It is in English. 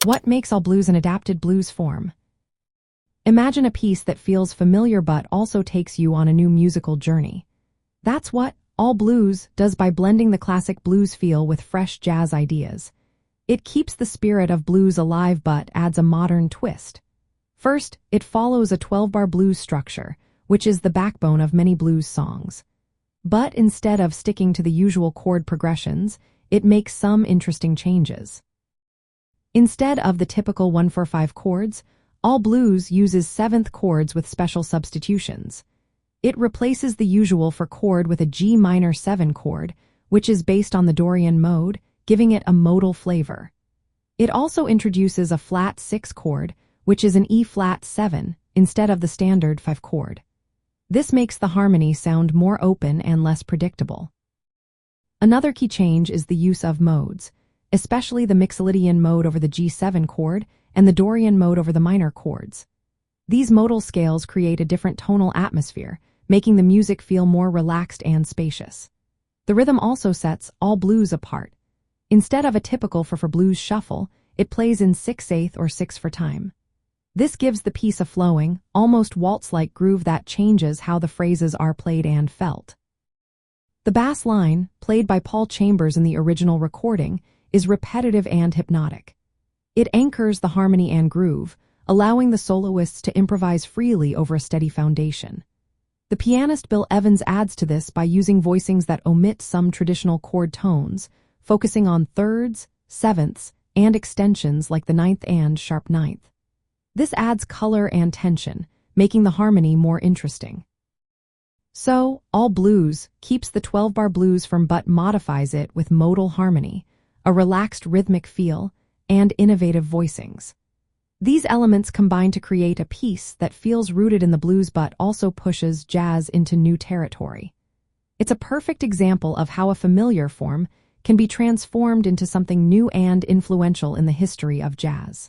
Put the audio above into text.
What makes all blues an adapted blues form? Imagine a piece that feels familiar but also takes you on a new musical journey. That's what All Blues does by blending the classic blues feel with fresh jazz ideas. It keeps the spirit of blues alive but adds a modern twist. First, it follows a 12-bar blues structure, which is the backbone of many blues songs. But instead of sticking to the usual chord progressions, it makes some interesting changes. Instead of the typical 1-4-5 chords, All Blues uses 7th chords with special substitutions. It replaces the usual 4 chord with a G minor 7 chord, which is based on the Dorian mode, giving it a modal flavor. It also introduces a flat 6 chord, which is an E flat 7, instead of the standard 5 chord. This makes the harmony sound more open and less predictable. Another key change is the use of modes, especially the Mixolydian mode over the G7 chord and the Dorian mode over the minor chords. These modal scales create a different tonal atmosphere, making the music feel more relaxed and spacious. The rhythm also sets All Blues apart. Instead of a typical 4/4 blues shuffle, it plays in 6/8 or 6/4 time. This gives the piece a flowing, almost waltz-like groove that changes how the phrases are played and felt. The bass line, played by Paul Chambers in the original recording, is repetitive and hypnotic. It anchors the harmony and groove, allowing the soloists to improvise freely over a steady foundation. The pianist Bill Evans adds to this by using voicings that omit some traditional chord tones, focusing on thirds, sevenths, and extensions like the 9th and sharp 9th. This adds color and tension, making the harmony more interesting. So, All Blues keeps the 12-bar blues form but modifies it with modal harmony, a relaxed rhythmic feel, and innovative voicings. These elements combine to create a piece that feels rooted in the blues but also pushes jazz into new territory. It's a perfect example of how a familiar form can be transformed into something new and influential in the history of jazz.